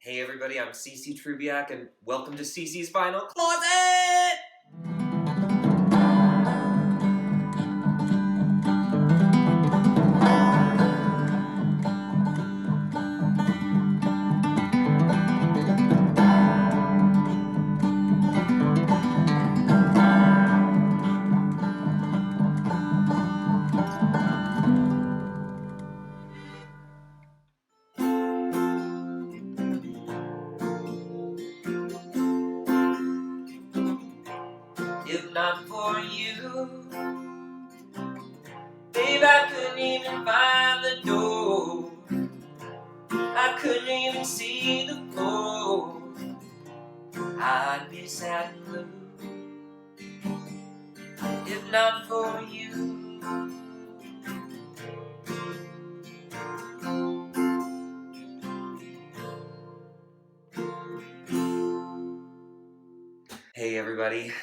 Hey everybody, I'm Trubiak and welcome to Cece's Vinyl Closet! If not for you, babe, I couldn't even find the door. I couldn't even see the floor. I'd be sad and blue if not for you. Hey everybody.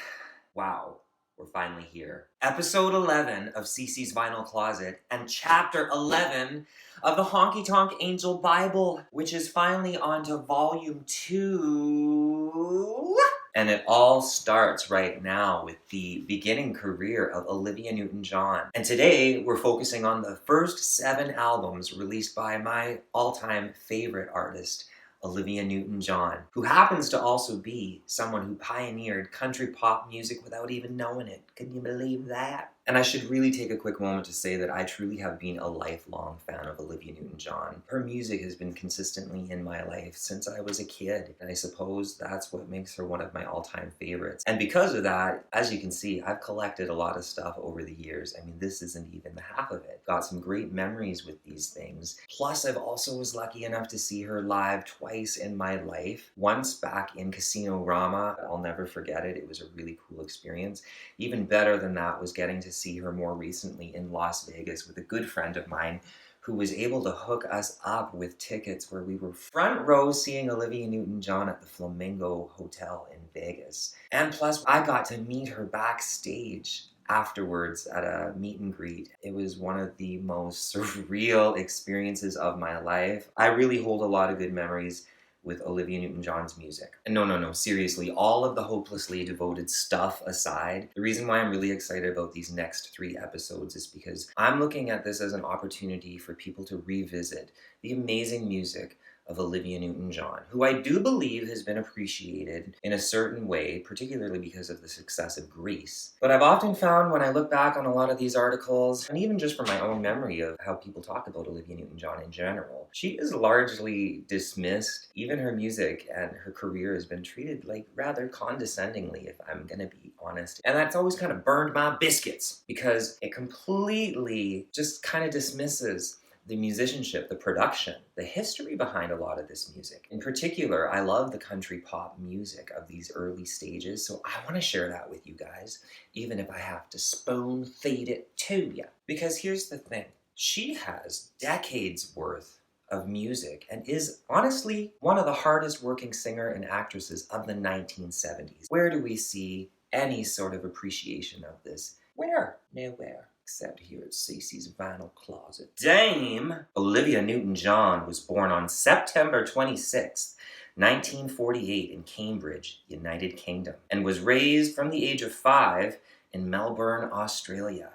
Wow, we're finally here. Episode 11 of Cece's Vinyl Closet and Chapter 11 of the Honky Tonk Angel Bible, which is finally on to Volume 2. And it all starts right now with the beginning career of Olivia Newton-John. And today we're focusing on the first 7 albums released by my all-time favorite artist, Olivia Newton-John, who happens to also be someone who pioneered country pop music without even knowing it. Can you believe that? And I should really take a quick moment to say that I truly have been a lifelong fan of Olivia Newton-John. Her music has been consistently in my life since I was a kid, and I suppose that's what makes her one of my all-time favorites. And because of that, as you can see, I've collected a lot of stuff over the years. I mean, this isn't even the half of it. Got some great memories with these things. Plus, I've also was lucky enough to see her live twice in my life. Once back in Casino Rama. I'll never forget it. It was a really cool experience. Even better than that was getting to see her more recently in Las Vegas with a good friend of mine who was able to hook us up with tickets where we were front row seeing Olivia Newton-John at the Flamingo Hotel in Vegas. And plus, I got to meet her backstage afterwards at a meet and greet. It was one of the most surreal experiences of my life. I really hold a lot of good memories with Olivia Newton-John's music. And no, seriously, all of the hopelessly devoted stuff aside, the reason why I'm really excited about these next 3 episodes is because I'm looking at this as an opportunity for people to revisit the amazing music of Olivia Newton-John, who I do believe has been appreciated in a certain way, particularly because of the success of Grease. But I've often found when I look back on a lot of these articles, and even just from my own memory of how people talk about Olivia Newton-John in general, she is largely dismissed. Even her music and her career has been treated like rather condescendingly, if I'm gonna be honest. And that's always kind of burned my biscuits because it completely just kind of dismisses the musicianship, the production, the history behind a lot of this music. In particular, I love the country pop music of these early stages, so I want to share that with you guys, even if I have to spoon feed it to you. Because here's the thing, she has decades worth of music and is honestly one of the hardest working singer and actresses of the 1970s. Where do we see any sort of appreciation of this? Where? Nowhere. Except here at Cece's Vinyl Closet. Dame Olivia Newton-John was born on September 26, 1948 in Cambridge, United Kingdom, and was raised from the age of 5 in Melbourne, Australia.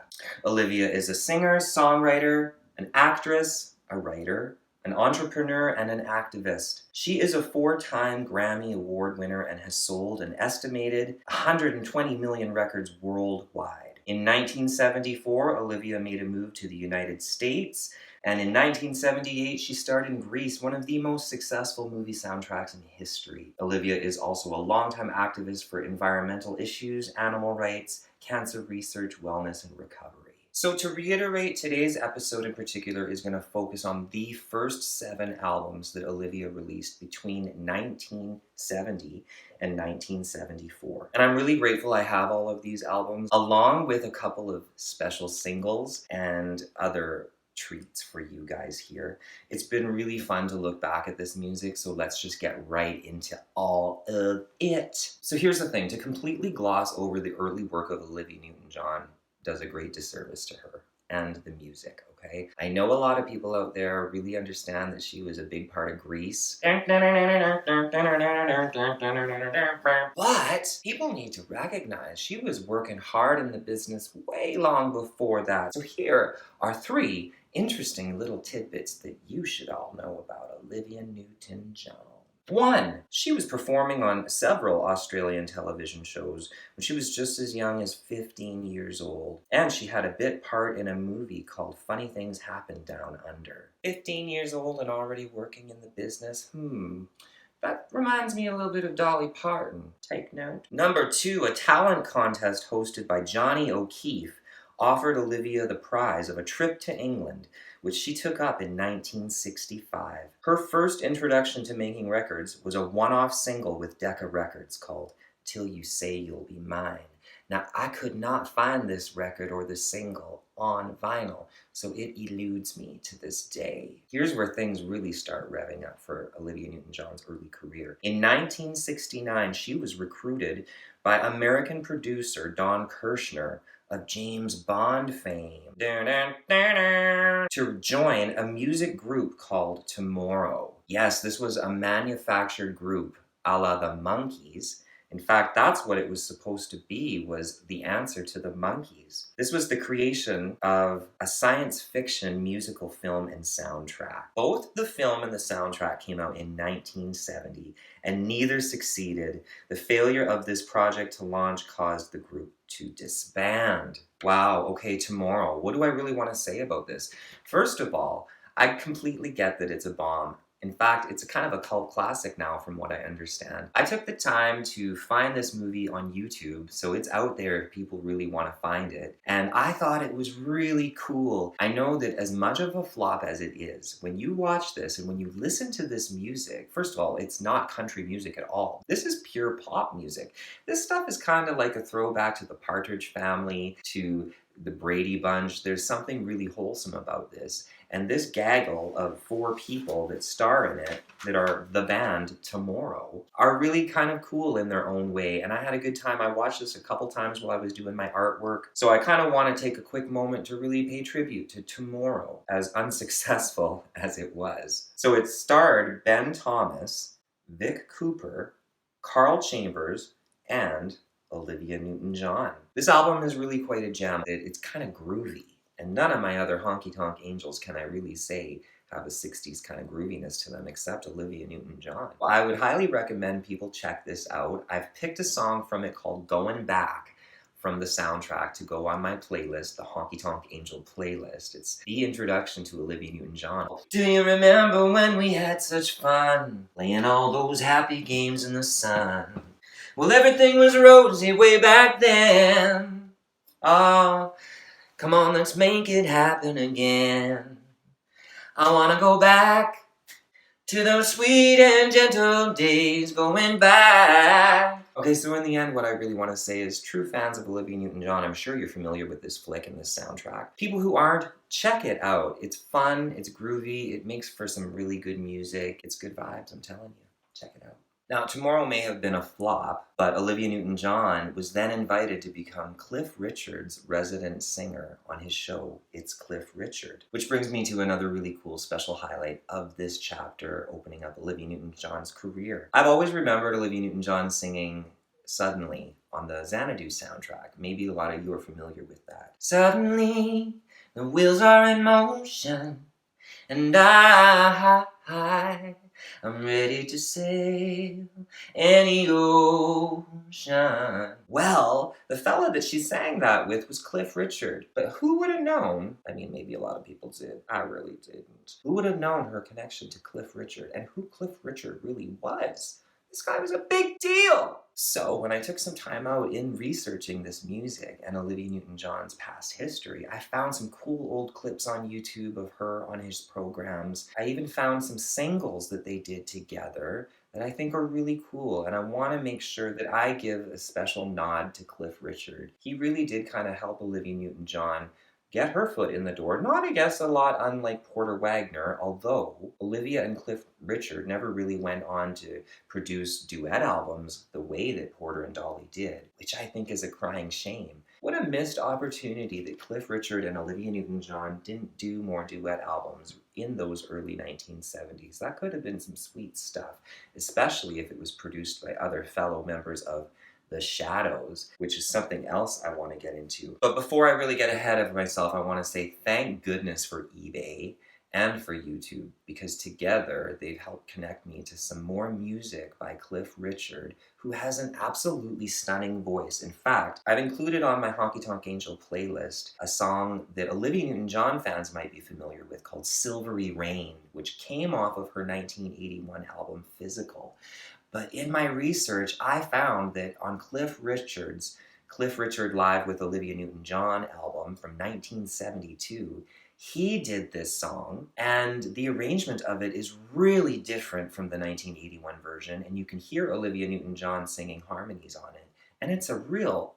Olivia is a singer, songwriter, an actress, a writer, an entrepreneur, and an activist. She is a 4-time Grammy Award winner and has sold an estimated 120 million records worldwide. In 1974, Olivia made a move to the United States, and in 1978, she starred in Grease, one of the most successful movie soundtracks in history. Olivia is also a longtime activist for environmental issues, animal rights, cancer research, wellness, and recovery. So to reiterate, today's episode in particular is going to focus on the first 7 albums that Olivia released between 1970 and 1974. And I'm really grateful I have all of these albums, along with a couple of special singles and other treats for you guys here. It's been really fun to look back at this music, so let's just get right into all of it. So here's the thing, to completely gloss over the early work of Olivia Newton-John does a great disservice to her. and the music, okay? I know a lot of people out there really understand that she was a big part of Grease. But people need to recognize she was working hard in the business way long before that. So here are 3 interesting little tidbits that you should all know about Olivia Newton-John. 1. She was performing on several Australian television shows when she was just as young as 15 years old. And she had a bit part in a movie called Funny Things Happen Down Under. 15 years old and already working in the business? That reminds me a little bit of Dolly Parton. Take note. Number 2, a talent contest hosted by Johnny O'Keefe offered Olivia the prize of a trip to England, which she took up in 1965. Her first introduction to making records was a one-off single with Decca Records called Till You Say You'll Be Mine. Now, I could not find this record or the single on vinyl, so it eludes me to this day. Here's where things really start revving up for Olivia Newton-John's early career. In 1969, she was recruited by American producer Don Kirshner of James Bond fame to join a music group called Tomorrow. Yes, this was a manufactured group a la the Monkees. In fact, that's what it was supposed to be, was the answer to the Monkees. This was the creation of a science fiction musical film and soundtrack. Both the film and the soundtrack came out in 1970, and neither succeeded. The failure of this project to launch caused the group to disband. Wow, okay, Tomorrow. What do I really want to say about this? First of all, I completely get that it's a bomb. In fact, it's a kind of a cult classic now from what I understand. I took the time to find this movie on YouTube, so it's out there if people really want to find it. And I thought it was really cool. I know that as much of a flop as it is, when you watch this and when you listen to this music, first of all, it's not country music at all. This is pure pop music. This stuff is kind of like a throwback to the Partridge Family, to the Brady Bunch. There's something really wholesome about this. And this gaggle of 4 people that star in it, that are the band Tomorrow, are really kind of cool in their own way. And I had a good time. I watched this a couple times while I was doing my artwork. So I kind of want to take a quick moment to really pay tribute to Tomorrow, as unsuccessful as it was. So it starred Ben Thomas, Vic Cooper, Carl Chambers, and Olivia Newton-John. This album is really quite a gem. It's kind of groovy. And none of my other Honky Tonk Angels can I really say have a 60s kind of grooviness to them, except Olivia Newton-John. Well, I would highly recommend people check this out. I've picked a song from it called Going Back from the soundtrack to go on my playlist, the Honky Tonk Angel playlist. It's the introduction to Olivia Newton-John. Do you remember when we had such fun, playing all those happy games in the sun? Well, everything was rosy way back then. Oh, come on, let's make it happen again. I wanna go back to those sweet and gentle days, going back. Okay, so in the end, what I really want to say is, true fans of Olivia Newton-John, I'm sure you're familiar with this flick and this soundtrack. People who aren't, check it out. It's fun, it's groovy, it makes for some really good music. It's good vibes, I'm telling you. Check it out. Now, Tomorrow may have been a flop, but Olivia Newton-John was then invited to become Cliff Richard's resident singer on his show, It's Cliff Richard. Which brings me to another really cool special highlight of this chapter, opening up Olivia Newton-John's career. I've always remembered Olivia Newton-John singing Suddenly on the Xanadu soundtrack. Maybe a lot of you are familiar with that. Suddenly, the wheels are in motion, and I'm ready to sail any ocean. Well, the fella that she sang that with was Cliff Richard. But who would have known? I mean, maybe a lot of people did. I really didn't. Who would have known her connection to Cliff Richard and who Cliff Richard really was? This guy was a big deal. So when I took some time out in researching this music and Olivia Newton-John's past history, I found some cool old clips on YouTube of her on his programs. I even found some singles that they did together that I think are really cool, and I want to make sure that I give a special nod to Cliff Richard. He really did kind of help Olivia Newton-John get her foot in the door. Not, I guess, a lot unlike Porter Wagner, although Olivia and Cliff Richard never really went on to produce duet albums the way that Porter and Dolly did, which I think is a crying shame. What a missed opportunity that Cliff Richard and Olivia Newton-John didn't do more duet albums in those early 1970s. That could have been some sweet stuff, especially if it was produced by other fellow members of the Shadows, which is something else I want to get into. But before I really get ahead of myself, I want to say thank goodness for eBay and for YouTube, because together they've helped connect me to some more music by Cliff Richard, who has an absolutely stunning voice. In fact, I've included on my Honky Tonk Angel playlist a song that Olivia Newton-John fans might be familiar with called Silvery Rain, which came off of her 1981 album Physical. But in my research, I found that on Cliff Richard's Cliff Richard Live with Olivia Newton-John album from 1972, he did this song, and the arrangement of it is really different from the 1981 version, and you can hear Olivia Newton-John singing harmonies on it, and it's a real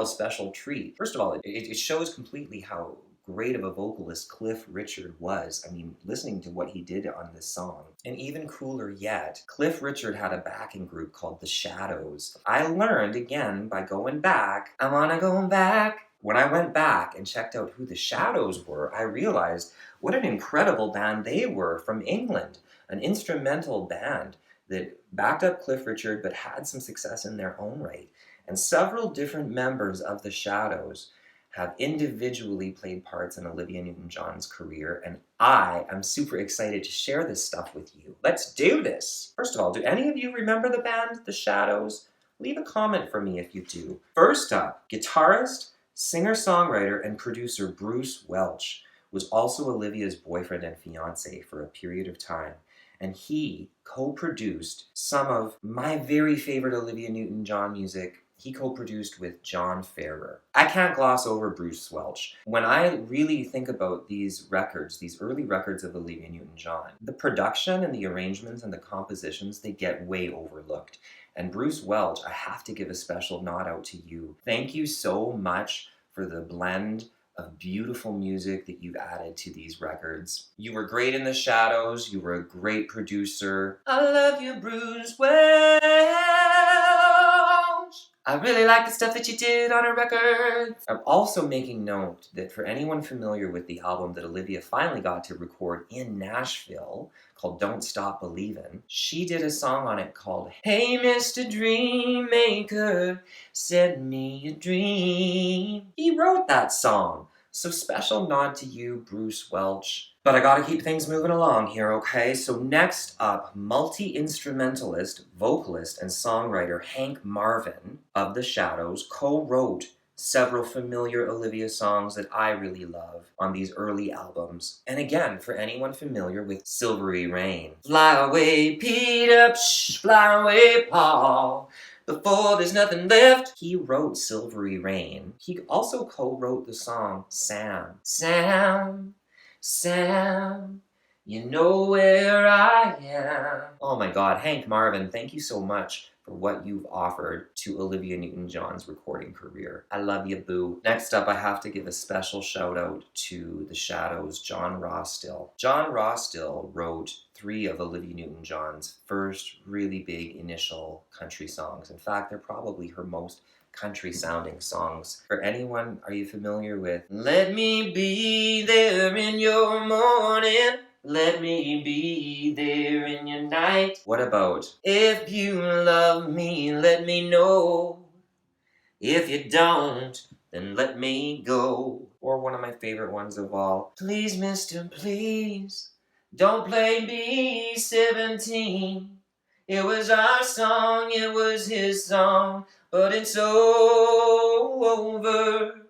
special treat. First of all, it shows completely how great of a vocalist Cliff Richard was. I mean, listening to what he did on this song. And even cooler yet, Cliff Richard had a backing group called the Shadows. I learned, again, by going back, I wanna go back. When I went back and checked out who the Shadows were, I realized what an incredible band they were from England. An instrumental band that backed up Cliff Richard but had some success in their own right. And several different members of the Shadows have individually played parts in Olivia Newton-John's career, and I am super excited to share this stuff with you. Let's do this! First of all, do any of you remember the band, The Shadows? Leave a comment for me if you do. First up, guitarist, singer-songwriter, and producer Bruce Welch was also Olivia's boyfriend and fiancé for a period of time, and he co-produced some of my very favorite Olivia Newton-John music. He co-produced with John Ferrer. I can't gloss over Bruce Welch. When I really think about these records, these early records of Olivia Newton-John, the production and the arrangements and the compositions, they get way overlooked. And Bruce Welch, I have to give a special nod out to you. Thank you so much for the blend of beautiful music that you've added to these records. You were great in the Shadows. You were a great producer. I love you, Bruce Welch. I really like the stuff that you did on her records. I'm also making note that for anyone familiar with the album that Olivia finally got to record in Nashville, called Don't Stop Believin', she did a song on it called Hey Mr. Dream Maker, Send Me a Dream. He wrote that song. So special nod to you, Bruce Welch. But I gotta keep things moving along here, okay? So next up, multi-instrumentalist, vocalist, and songwriter Hank Marvin of The Shadows co-wrote several familiar Olivia songs that I really love on these early albums. And again, for anyone familiar with Silvery Rain. Fly away, Peter, psh, fly away, Paul. Before there's nothing left. He wrote Silvery Rain. He also co-wrote the song Sam. Sam, Sam, you know where I am. Oh my God, Hank Marvin, thank you so much for what you've offered to Olivia Newton-John's recording career. I love you, boo. Next up, I have to give a special shout out to The Shadows' John Rostill. John Rostill wrote 3 of Olivia Newton-John's first really big initial country songs. In fact, they're probably her most country-sounding songs. For anyone, are you familiar with Let Me Be There in Your Morning, Let Me Be There in Your Night? What about If You Love Me, Let Me Know, If You Don't, Then Let Me Go? Or one of my favorite ones of all, Please, Mister, Please, Don't Play B-17. It was our song, it was his song, but it's over.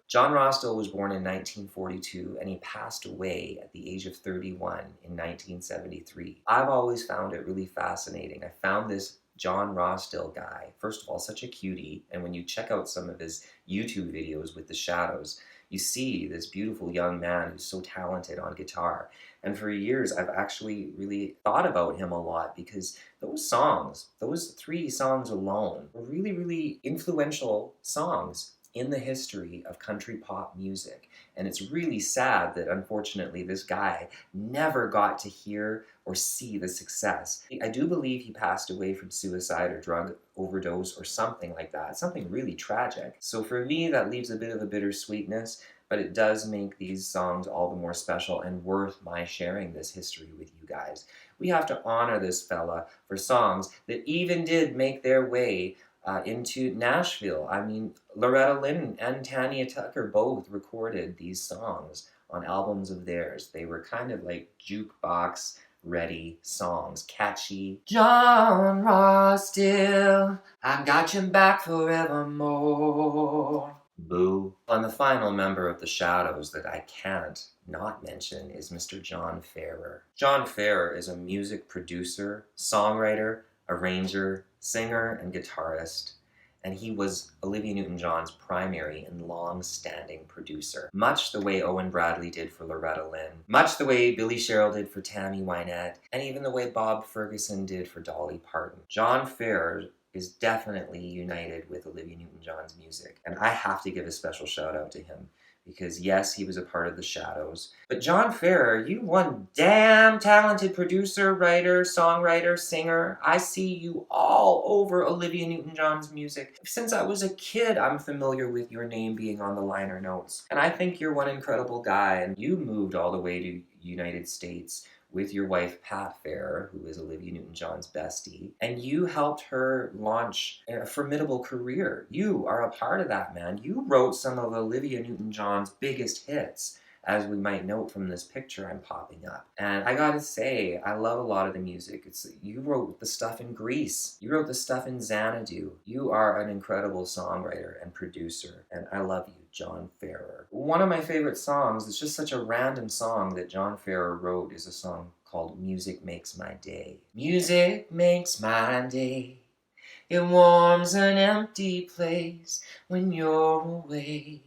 John Rosto was born in 1942, and he passed away at the age of 31 in 1973. I've always found it really fascinating. I found this John Rostill guy, first of all, such a cutie, and when you check out some of his YouTube videos with The Shadows, you see this beautiful young man who's so talented on guitar. And for years, I've actually really thought about him a lot because those songs, those 3 songs alone, were really, really influential songs in the history of country pop music. And it's really sad that unfortunately this guy never got to hear or see the success. I do believe he passed away from suicide or drug overdose or something like that, something really tragic. So for me, that leaves a bit of a bittersweetness, but it does make these songs all the more special and worth my sharing this history with you guys. We have to honor this fella for songs that even did make their way into Nashville. I mean, Loretta Lynn and Tanya Tucker both recorded these songs on albums of theirs. They were kind of like jukebox ready songs, catchy. John Rostill, I got your back forevermore. Boo. And the final member of the Shadows that I can't not mention is Mr. John Ferrer. John Ferrer is a music producer, songwriter, arranger, singer, and guitarist, and he was Olivia Newton-John's primary and long-standing producer, much the way Owen Bradley did for Loretta Lynn, much the way Billy Sherrill did for Tammy Wynette, and even the way Bob Ferguson did for Dolly Parton. John Ferrer is definitely united with Olivia Newton-John's music, and I have to give a special shout out to him because yes, he was a part of the Shadows. But John Ferrer, you one damn talented producer, writer, songwriter, singer. I see you all over Olivia Newton-John's music. Since I was a kid, I'm familiar with your name being on the liner notes. And I think you're one incredible guy, and you moved all the way to United States with your wife Pat Ferrer, who is Olivia Newton-John's bestie, and you helped her launch a formidable career. You are a part of that, man. You wrote some of Olivia Newton-John's biggest hits, as we might note from this picture I'm popping up. And I gotta say, I love a lot of the music. You wrote the stuff in Grease. You wrote the stuff in Xanadu. You are an incredible songwriter and producer, and I love you, John Ferrer. One of my favorite songs, it's just such a random song that John Ferrer wrote, is a song called Music Makes My Day. Music makes my day. It warms an empty place when you're away.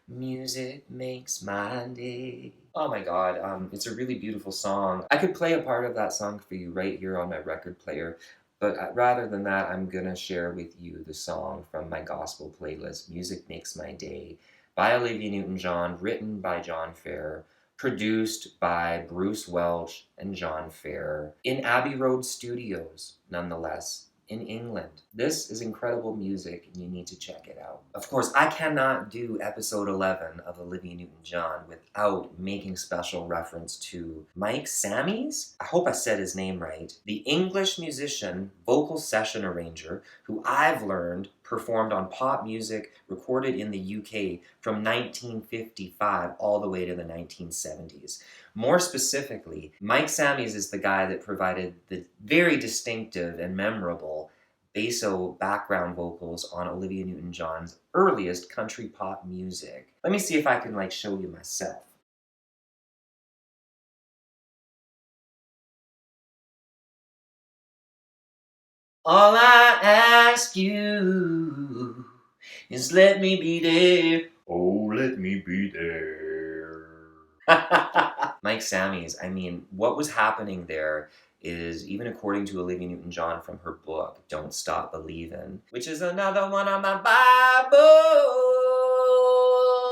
Music makes my day. Oh my god, it's a really beautiful song. I could play a part of that song for you right here on my record player, but rather than that, I'm gonna share with you the song from my gospel playlist, Music Makes My Day, by Olivia Newton-John, written by John Ferrer, produced by Bruce Welch and John Ferrer, in Abbey Road Studios, nonetheless, in England. This is incredible music, and you need to check it out. Of course, I cannot do episode 11 of Olivia Newton-John without making special reference to Mike Sammies. I hope I said his name right. The English musician, vocal session arranger, who I've learned performed on pop music recorded in the UK from 1955 all the way to the 1970s. More specifically, Mike Sammies is the guy that provided the very distinctive and memorable basso background vocals on Olivia Newton-John's earliest country pop music. Let me see if I can show you myself. All I ask you is let me be there. Oh, let me be there. Mike Sammies, I mean, what was happening there is, even according to Olivia Newton-John from her book, Don't Stop Believin', which is another one of my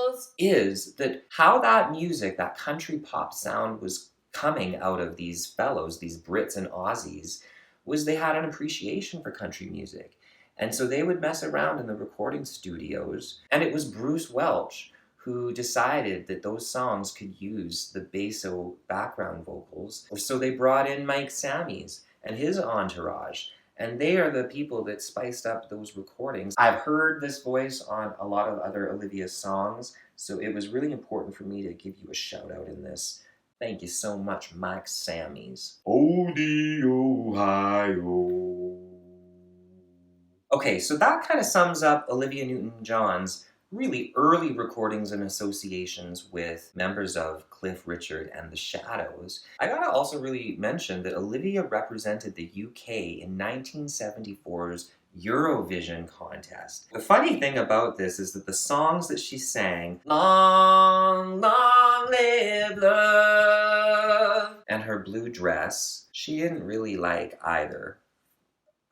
Bibles, is that how that music, that country pop sound was coming out of these fellows, these Brits and Aussies, was they had an appreciation for country music. And so they would mess around in the recording studios, and it was Bruce Welch who decided that those songs could use the basso background vocals. So they brought in Mike Sammies and his entourage, and they are the people that spiced up those recordings. I've heard this voice on a lot of other Olivia songs, so it was really important for me to give you a shout out in this. Thank you so much, Mike Sammies. Oh, the Ohio. Okay, so that kind of sums up Olivia Newton-John's really early recordings and associations with members of Cliff Richard and the Shadows. I gotta also really mention that Olivia represented the UK in 1974's Eurovision contest. The funny thing about this is that the songs that she sang, Long, Long Live Love, and her blue dress, she didn't really like either.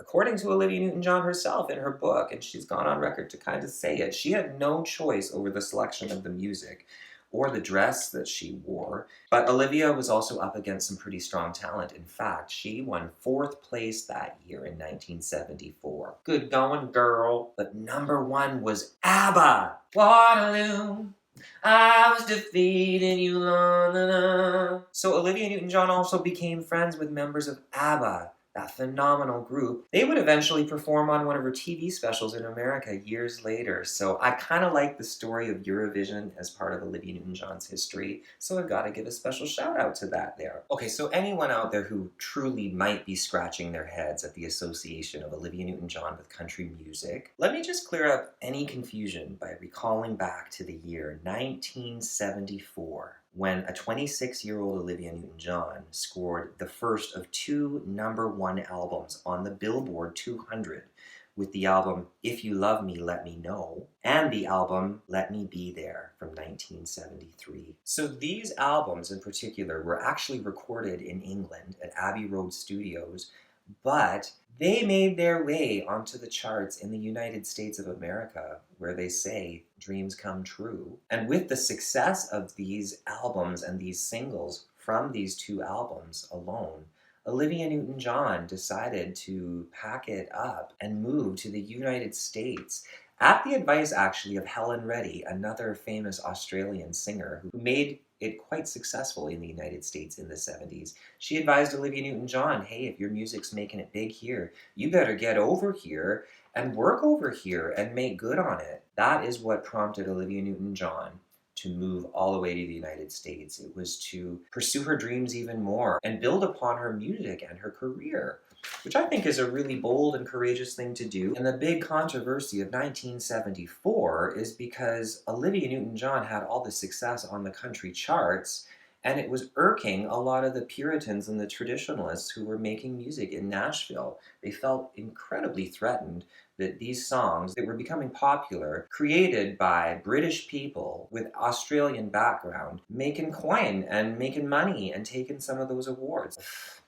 According to Olivia Newton-John herself in her book, and she's gone on record to kind of say it, she had no choice over the selection of the music or the dress that she wore. But Olivia was also up against some pretty strong talent. In fact, she won 4th place that year in 1974. Good going, girl. But number 1 was ABBA. Waterloo. I was defeated, you long. So Olivia Newton-John also became friends with members of ABBA, that phenomenal group. They would eventually perform on one of her TV specials in America years later. So I kind of like the story of Eurovision as part of Olivia Newton-John's history. So I've got to give a special shout out to that there. Okay, so anyone out there who truly might be scratching their heads at the association of Olivia Newton-John with country music, let me just clear up any confusion by recalling back to the year 1974. When a 26-year-old Olivia Newton-John scored the first of 2 number-1 albums on the Billboard 200 with the album If You Love Me, Let Me Know, and the album Let Me Be There from 1973. So these albums in particular were actually recorded in England at Abbey Road Studios, but they made their way onto the charts in the United States of America, where they say dreams come true. And with the success of these albums and these singles from these 2 albums alone, Olivia Newton-John decided to pack it up and move to the United States at the advice actually of Helen Reddy, another famous Australian singer who made it quite successful in the United States in the 70s. She advised Olivia Newton-John, hey, if your music's making it big here, you better get over here and work over here and make good on it. That is what prompted Olivia Newton-John to move all the way to the United States. It was to pursue her dreams even more and build upon her music and her career, which I think is a really bold and courageous thing to do. And the big controversy of 1974 is because Olivia Newton-John had all the success on the country charts, and it was irking a lot of the Puritans and the traditionalists who were making music in Nashville. They felt incredibly threatened that these songs that were becoming popular, created by British people with Australian background, making coin and making money and taking some of those awards.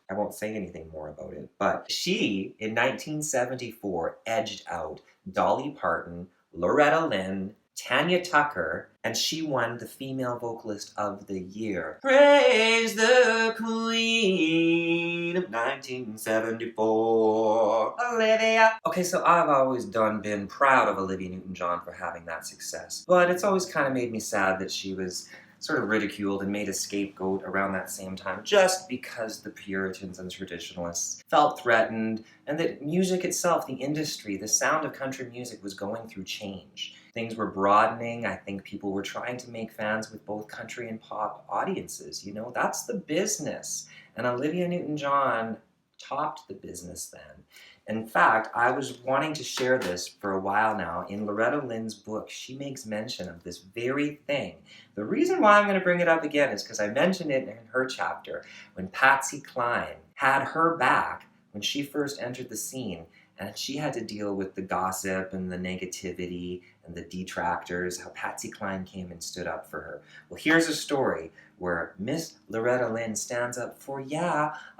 I won't say anything more about it, but she, in 1974, edged out Dolly Parton, Loretta Lynn, Tanya Tucker, and she won the Female Vocalist of the Year. Praise the Queen of 1974, Olivia. Okay, so I've always been proud of Olivia Newton-John for having that success, but it's always kind of made me sad that she was sort of ridiculed and made a scapegoat around that same time just because the Puritans and traditionalists felt threatened, and that music itself, the industry, the sound of country music was going through change. Things were broadening. I think people were trying to make fans with both country and pop audiences. You know, that's the business. And Olivia Newton-John topped the business then. In fact, I was wanting to share this for a while now. In Loretta Lynn's book, she makes mention of this very thing. The reason why I'm going to bring it up again is because I mentioned it in her chapter when Patsy Cline had her back when she first entered the scene, and she had to deal with the gossip and the negativity and the detractors, how Patsy Cline came and stood up for her. Well, here's a story where Miss Loretta Lynn stands up for,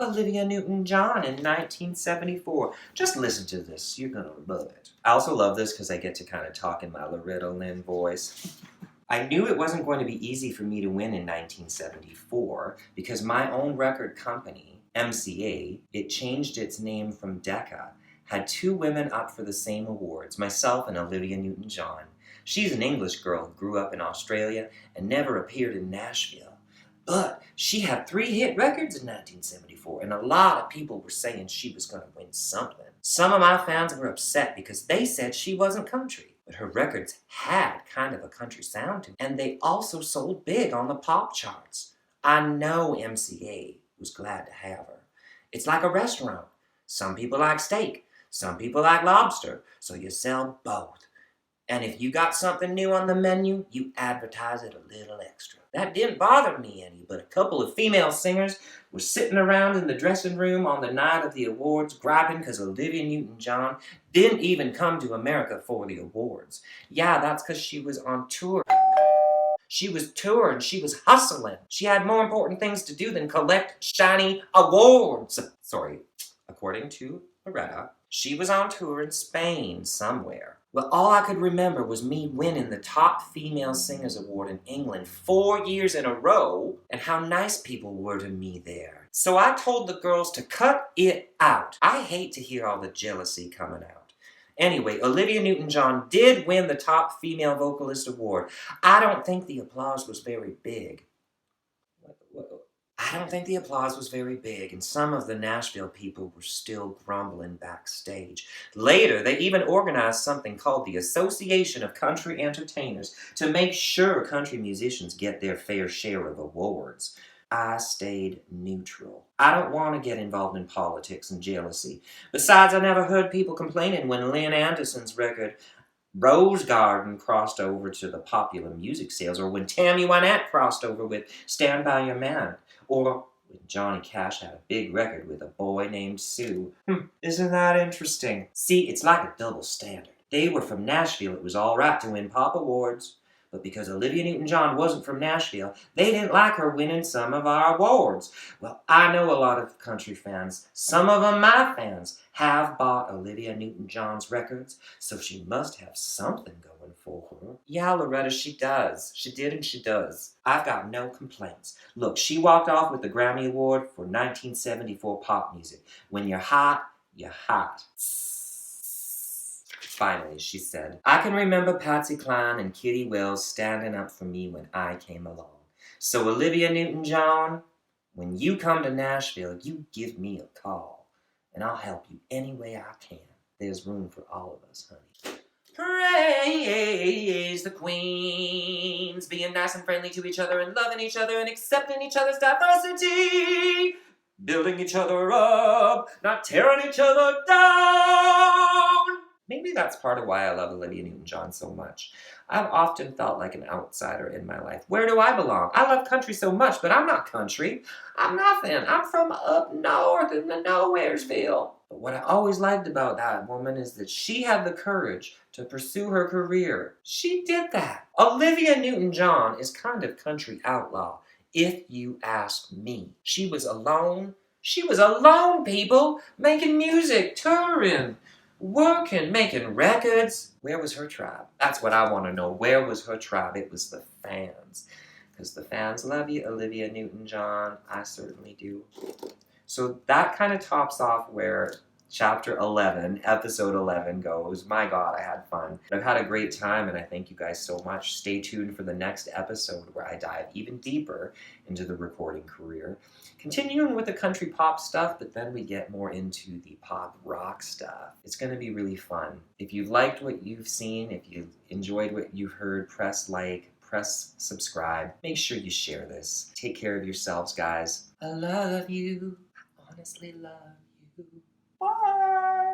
Olivia Newton-John in 1974. Just listen to this. You're going to love it. I also love this because I get to kind of talk in my Loretta Lynn voice. I knew it wasn't going to be easy for me to win in 1974 because my own record company, MCA, it changed its name from Decca, had 2 women up for the same awards, myself and Olivia Newton-John. She's an English girl who grew up in Australia and never appeared in Nashville. But she had 3 hit records in 1974, and a lot of people were saying she was going to win something. Some of my fans were upset because they said she wasn't country, but her records had kind of a country sound to them, and they also sold big on the pop charts. I know MCA was glad to have her. It's like a restaurant. Some people like steak. Some people like lobster, so you sell both. And if you got something new on the menu, you advertise it a little extra. That didn't bother me any, but a couple of female singers were sitting around in the dressing room on the night of the awards griping because Olivia Newton-John didn't even come to America for the awards. Yeah, that's because she was on tour. She was touring, she was hustling. She had more important things to do than collect shiny awards. Sorry, according to Loretta. She was on tour in Spain somewhere. Well, all I could remember was me winning the Top Female Singers Award in England 4 years in a row, and how nice people were to me there. So I told the girls to cut it out. I hate to hear all the jealousy coming out. Anyway, Olivia Newton-John did win the Top Female Vocalist Award. I don't think the applause was very big. And some of the Nashville people were still grumbling backstage. Later, they even organized something called the Association of Country Entertainers to make sure country musicians get their fair share of awards. I stayed neutral. I don't want to get involved in politics and jealousy. Besides, I never heard people complaining when Lynn Anderson's record Rose Garden crossed over to the popular music sales, or when Tammy Wynette crossed over with Stand By Your Man, or when Johnny Cash had a big record with A Boy Named Sue. Isn't that interesting? See, it's like a double standard. They were from Nashville, it was all right to win pop awards. But because Olivia Newton-John wasn't from Nashville, they didn't like her winning some of our awards. Well, I know a lot of country fans, some of them my fans, have bought Olivia Newton-John's records, so she must have something going for her. Yeah, Loretta, she does. She did and she does. I've got no complaints. Look, she walked off with the Grammy Award for 1974 pop music. When you're hot, you're hot. Finally, she said, I can remember Patsy Cline and Kitty Wells standing up for me when I came along. So Olivia Newton-John, when you come to Nashville, you give me a call, and I'll help you any way I can. There's room for all of us, honey. Praise the queens, being nice and friendly to each other and loving each other and accepting each other's diversity, building each other up, not tearing each other down. Maybe that's part of why I love Olivia Newton-John so much. I've often felt like an outsider in my life. Where do I belong? I love country so much, but I'm not country. I'm nothing. I'm from up north in the Nowheresville. But what I always liked about that woman is that she had the courage to pursue her career. She did that. Olivia Newton-John is kind of country outlaw, if you ask me. She was alone. She was alone, people, making music, touring, working, making records. Where was her tribe? That's what I want to know. Where was her tribe? It was the fans. Because the fans love you, Olivia Newton-John. I certainly do. So that kind of tops off where Chapter 11, Episode 11 goes. My God, I had fun. I've had a great time, and I thank you guys so much. Stay tuned for the next episode where I dive even deeper into the recording career. Continuing with the country pop stuff, but then we get more into the pop rock stuff. It's going to be really fun. If you've liked what you've seen, if you've enjoyed what you've heard, press like, press subscribe. Make sure you share this. Take care of yourselves, guys. I love you. I honestly love you. Bye.